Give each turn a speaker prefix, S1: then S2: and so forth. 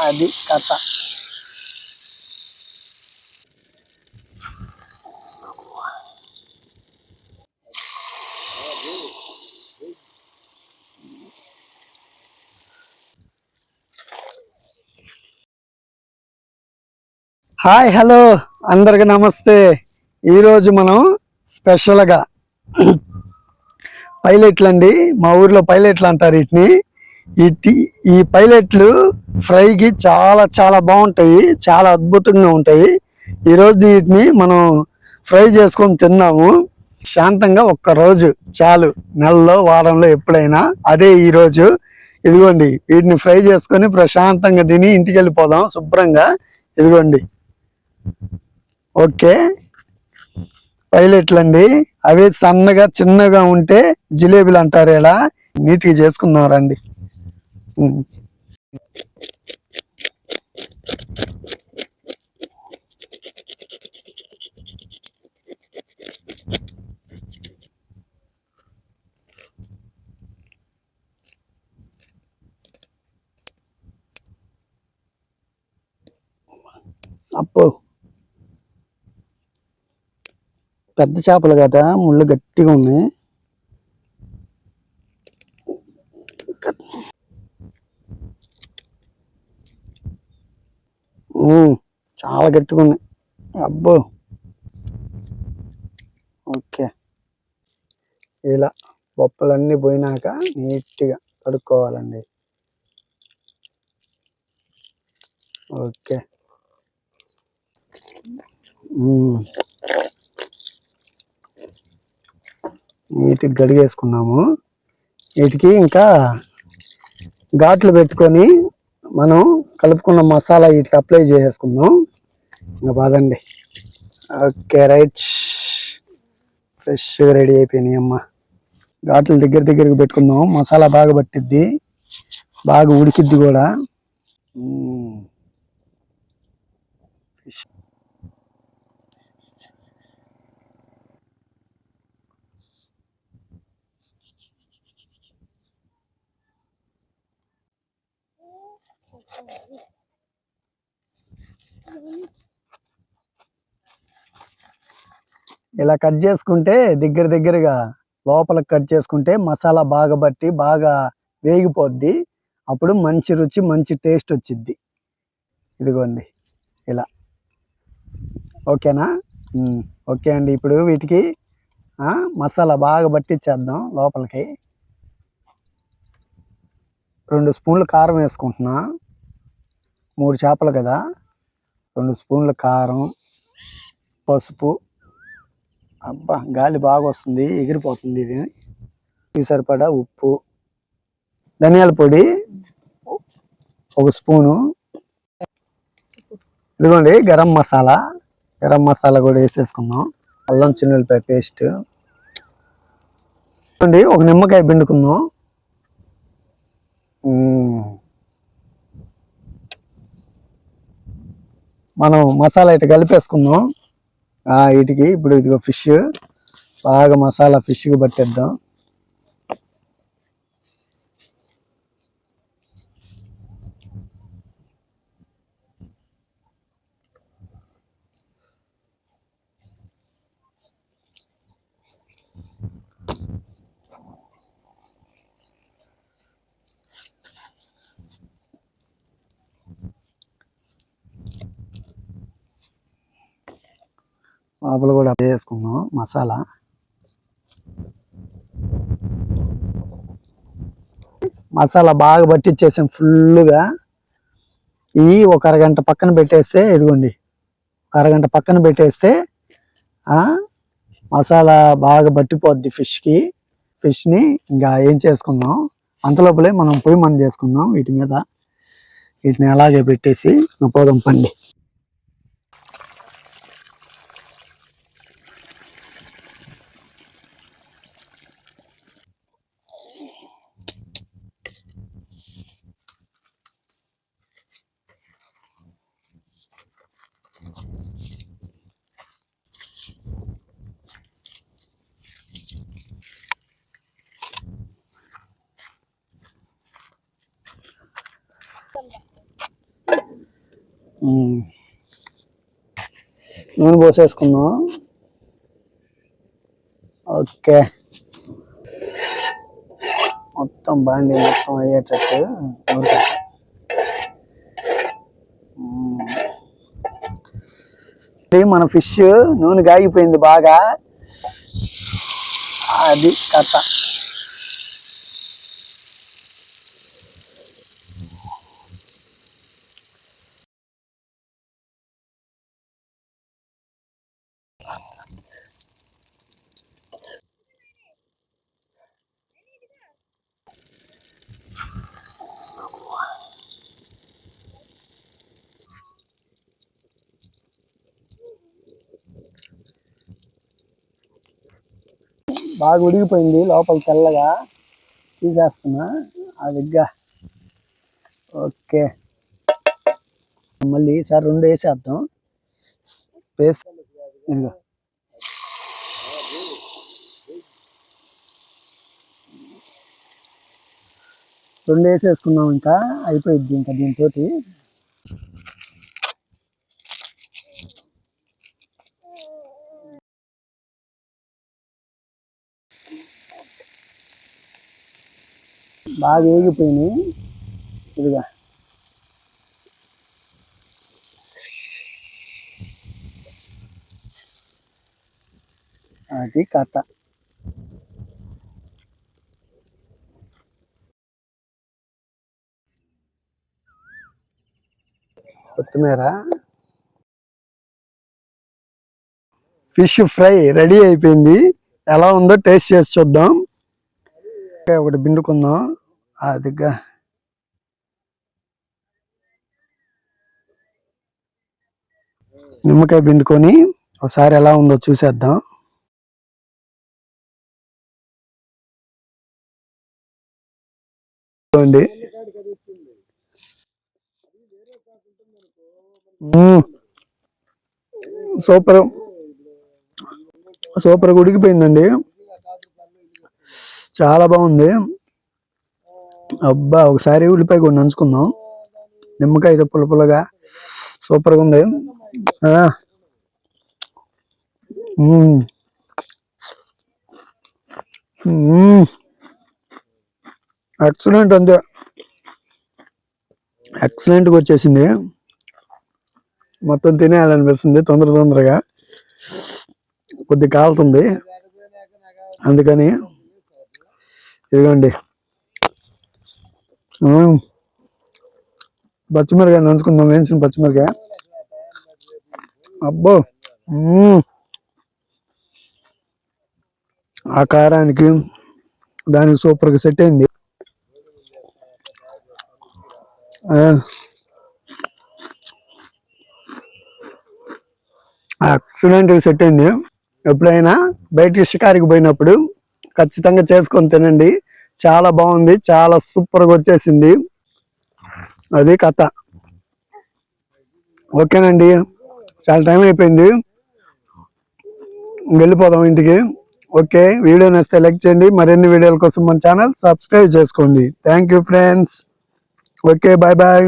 S1: అది కథ. Hi hello అందరికి నమస్తే. ఈరోజు మనం స్పెషల్గా పైలెట్లు అండి, మా ఊర్లో పైలెట్లు అంటారు వీటిని. ఈ పైలెట్లు ఫ్రైకి చాలా చాలా బాగుంటాయి, చాలా అద్భుతంగా ఉంటాయి. ఈరోజు వీటిని మనం ఫ్రై చేసుకొని తిన్నాము. శాంతంగా ఒక్కరోజు చాలు, నెలలో వారంలో ఎప్పుడైనా. అదే ఈరోజు. ఇదిగోండి, వీటిని ఫ్రై చేసుకొని ప్రశాంతంగా తిని ఇంటికి వెళ్ళిపోదాం శుభ్రంగా. ఇదిగోండి, ఓకే. పైలెట్లు అండి, అవి సన్నగా చిన్నగా ఉంటే జిలేబీలు అంటారు. ఇలా నీట్గా చేసుకుందాం రండి. అప్పు పెద్ద చేపలు కదా, ముళ్ళు గట్టిగా ఉన్నాయి. చాలా గట్టిగా ఉన్నాయి. అబ్బో, ఓకే. ఇలా బొప్పలన్నీ పోయినాక నీట్గా కడుక్కోవాలండి. ఓకే. నీట్గా గడిగేసుకున్నాము. వీటికి ఇంకా ఘాట్లు పెట్టుకొని మనం కలుపుకున్న మసాలా వీటికి అప్లై చేసేసుకుందాం. ఇంకా బాగండి. Okay, right. ఫ్రెష్గా రెడీ అయిపోయినాయి అమ్మ. ఘాట్లు దగ్గరికి పెట్టుకుందాం, మసాలా బాగా పట్టిద్ది, బాగా ఉడికిద్ది కూడా. ఫిష్ ఇలా కట్ చేసుకుంటే దగ్గరగా లోపలికి కట్ చేసుకుంటే మసాలా బాగా బట్టి బాగా వేగిపోద్ది. అప్పుడు మంచి రుచి, మంచి టేస్ట్ వచ్చిద్ది. ఇదిగోండి ఇలా. ఓకేనా? ఓకే అండి. ఇప్పుడు వీటికి మసాలా బాగా పట్టించేద్దాం లోపలికి. 2 స్పూన్లు కారం వేసుకుంటున్నా. 3 చేపలు కదా, 2 స్పూన్ల కారం, పసుపు. అబ్బా, గాలి బాగా వస్తుంది, ఎగిరిపోతుంది ఇది. సరిపడా ఉప్పు, ధనియాల పొడి 1 స్పూను. ఇదిగోండి గరం మసాలా కూడా వేసేసుకుందాం. అల్లం చిన్నులపాయ పేస్ట్. ఒక నిమ్మకాయ పిండుకుందాం. మనం మసాలా ఇటు కలిపేసుకుందాం. వీటికి ఇప్పుడు ఇదిగో ఫిష్ బాగా మసాలా ఫిష్కి పట్టేద్దాం. లోపల కూడా వేసుకుందాం మసాలా. మసాలా బాగా పట్టించేసాం ఫుల్గా. ఒక అరగంట పక్కన పెట్టేస్తే, ఇదిగోండి ఒక అరగంట పక్కన పెట్టేస్తే మసాలా బాగా పట్టిపోద్ది ఫిష్ని. ఇంకా ఏం చేసుకుందాం, అంతలోపలే మనం పొయ్యి మంట చేసుకుందాం. వీటిని అలాగే పెట్టేసి పోదాం పండి. ఉమ్. నూనె పోసేసుకుందాం. ఓకే, మొత్తం బాండి మొత్తం అయ్యేటట్టు మన ఫిష్ నూనె కాగిపోయింది బాగా. అది కథ. బాగా ఉడికిపోయింది లోపల తెల్లగా. తీసేస్తున్నా అదిగ్గా. ఓకే, మళ్ళీ ఈసారి 2 వేసేద్దాం. వేసి ఇదిగో 2 వేసేసుకున్నాం. ఇంకా అయిపోయింది ఇంకా దీంతో. బాగా వేగిపోయినాయి. ఇదిగా అది కథ. కొత్తిమీర. ఫిష్ ఫ్రై రెడీ అయిపోయింది. ఎలా ఉందో టేస్ట్ చేసి చూద్దాం. ఒకటి పిండుకుందాం. అదిగా నిమ్మకాయ పిండుకొని ఒకసారి ఎలా ఉందో చూసేద్దాం. చూడండి, సూపర్ సూపర్ ఉడికిపోయిందండి. చాలా బాగుంది. అబ్బా, ఒకసారి ఉల్లిపాయ కూడా నంచుకుందాం. నిమ్మకాయ పుల్లపుల్లగా సూపర్గా ఉంది. ఎక్సలెంట్, అంతే ఎక్సలెంట్గా వచ్చేసింది. మొత్తం తినేయాలనిపిస్తుంది తొందరగా. కొద్ది కాలుతుంది అందుకని. ఇదిగోండి, పచ్చిమిరకాయ నంచుకుందాం. వేయించిన పచ్చిమిరకాయ. అబ్బో, ఆ కారానికి దానికి సూపర్గా సెట్ అయింది. ఎక్సలెంట్గా సెట్ అయింది. ఎప్పుడైనా బయటికి షికారికి పోయినప్పుడు ఖచ్చితంగా చేసుకొని తినండి. చాలా బాగుంది, చాలా సూపర్గా వచ్చేసింది. అది కథ. ఓకేనండి, చాలా టైం అయిపోయింది, వెళ్ళిపోదాం ఇంటికి. ఓకే, వీడియో నచ్చితే లైక్ చేయండి. మరిన్ని వీడియోల కోసం మన ఛానల్ సబ్స్క్రైబ్ చేసుకోండి. Thank you friends. Okay, bye bye.